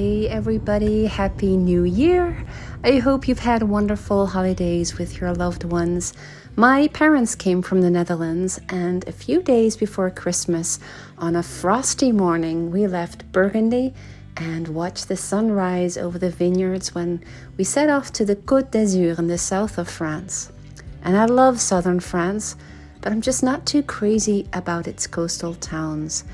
Hey everybody, Happy New Year! I hope you've had wonderful holidays with your loved ones. My parents came from the Netherlands, and a few days before Christmas, on a frosty morning, we left Burgundy and watched the sunrise over the vineyards when we set off to the Côte dAzur in the south of France. And I love southern France, but I'm just not too crazy about its coastal towns.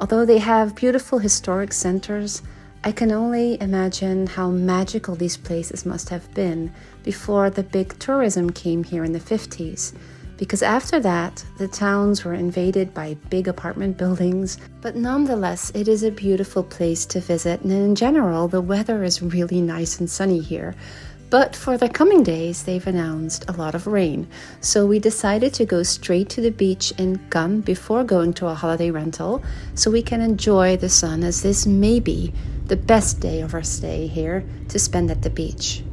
Although they have beautiful historic centers, I can only imagine how magical these places must have been before the big tourism came here in the 50s. Because after that, the towns were invaded by big apartment buildings. But nonetheless, it is a beautiful place to visit, and in general, the weather is really nice and sunny here. But for the coming days, they've announced a lot of rain. So we decided to go straight to the beach in Côte before going to a holiday rental, so we can enjoy the sun, as this may be the best day of our stay here to spend at the beach.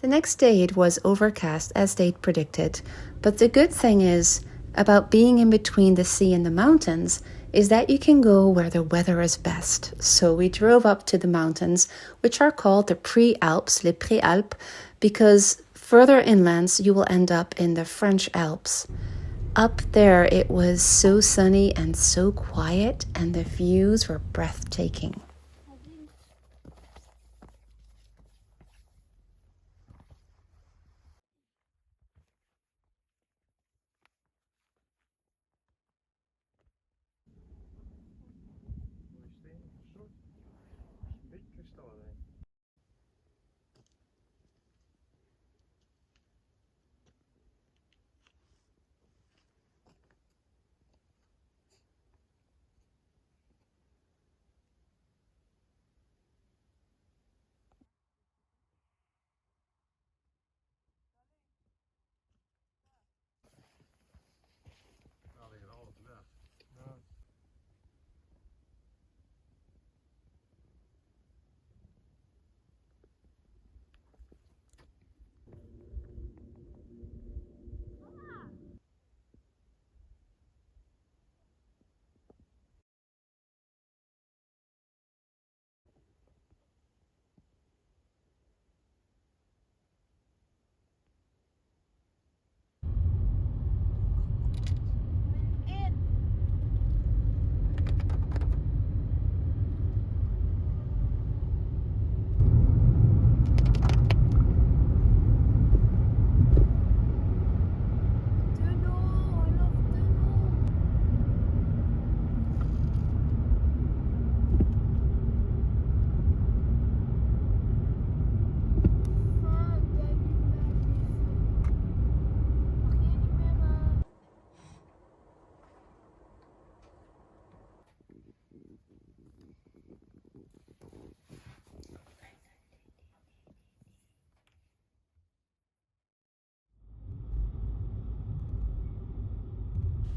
The next day it was overcast as they'd predicted, but the good thing is about being in between the sea and the mountains is that you can go where the weather is best. So we drove up to the mountains, which are called the Prealps, les Prealps, because further inland you will end up in the French Alps. Up there it was so sunny and so quiet, and the views were breathtaking.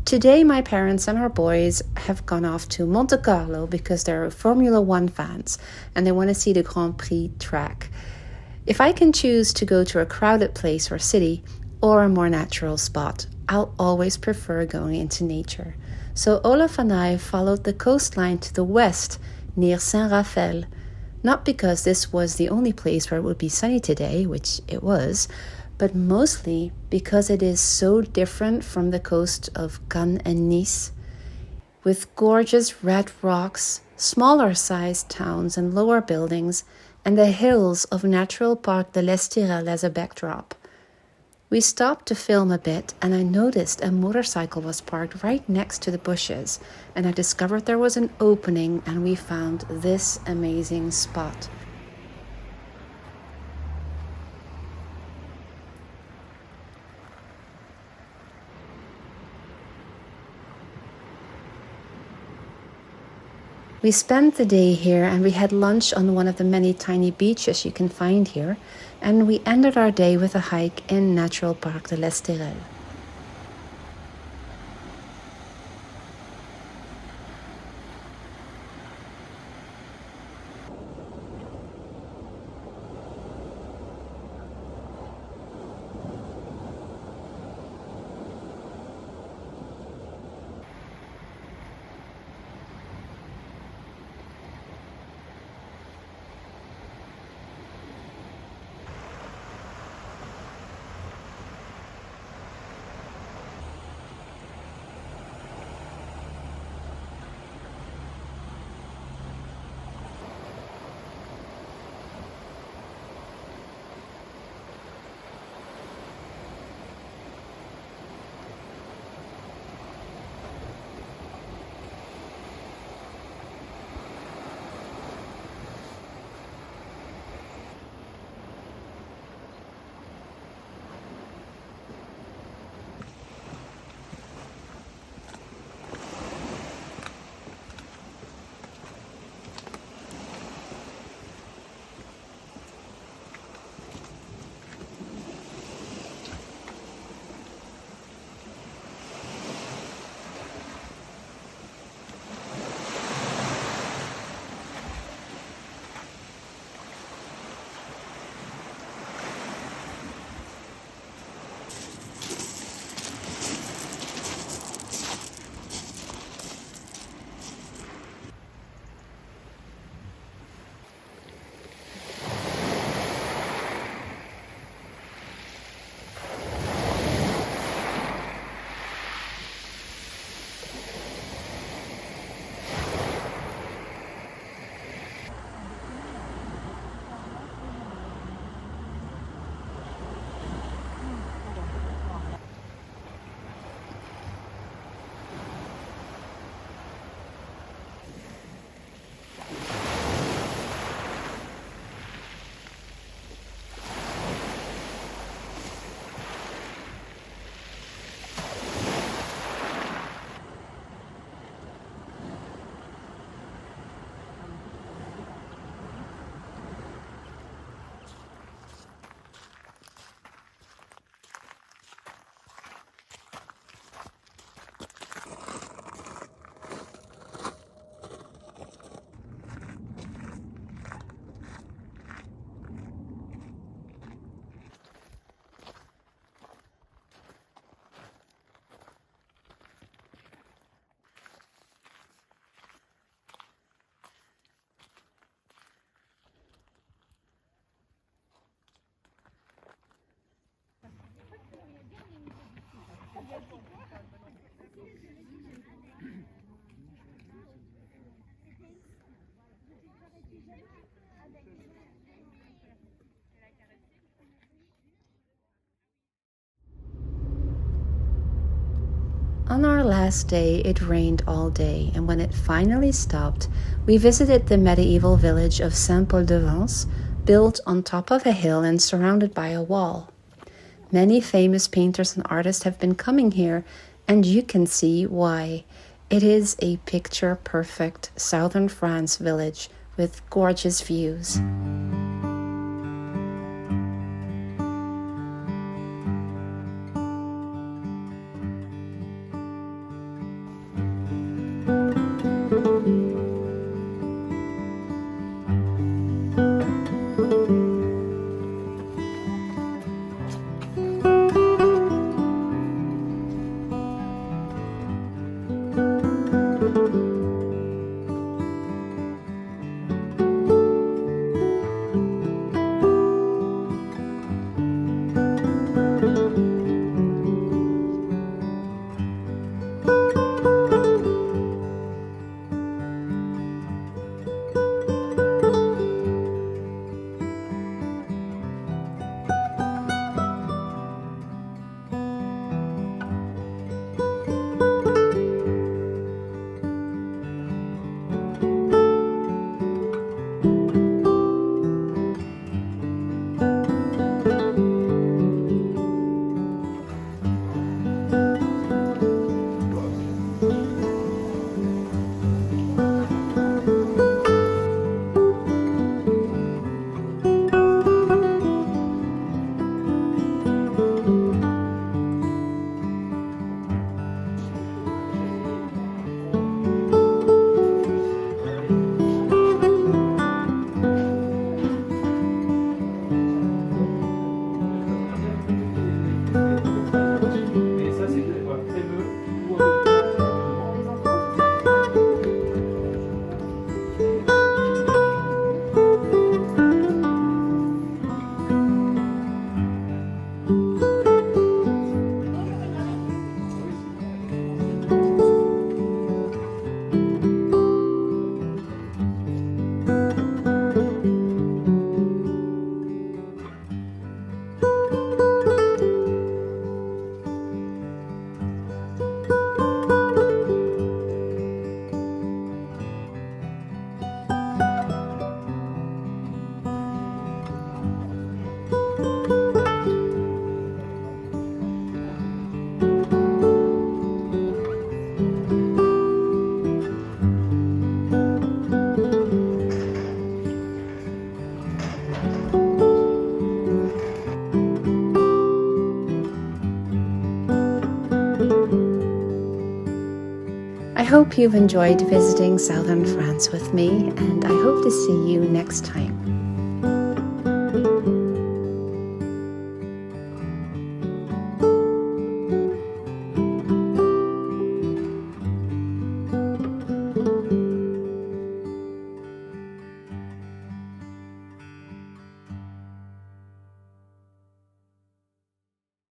Today, my parents and our boys have gone off to Monte Carlo because they're Formula One fans and they want to see the Grand Prix track. If I can choose to go to a crowded place or city or a more natural spot, I'll always prefer going into nature. So Olaf and I followed the coastline to the west near Saint Raphael, Not because this was the only place where it would be sunny today, which it was, but mostly because it is so different from the coast of Cannes and Nice, with gorgeous red rocks, smaller sized towns and lower buildings, and the hills of natural Parc de l'Estoril as a backdrop. We stopped to film a bit, and I noticed a motorcycle was parked right next to the bushes, and I discovered there was an opening, and we found this amazing spot. We spent the day here, and we had lunch on one of the many tiny beaches you can find here, and we ended our day with a hike in Natural Parc de l'Estoril. On our last day, it rained all day, and when it finally stopped, we visited the medieval village of Saint Paul de Vence, built on top of a hill and surrounded by a wall. Many famous painters and artists have been coming here, and you can see why. It is a picture-perfect southern France village with gorgeous views. hope you've enjoyed visiting southern France with me, and I hope to see you next time.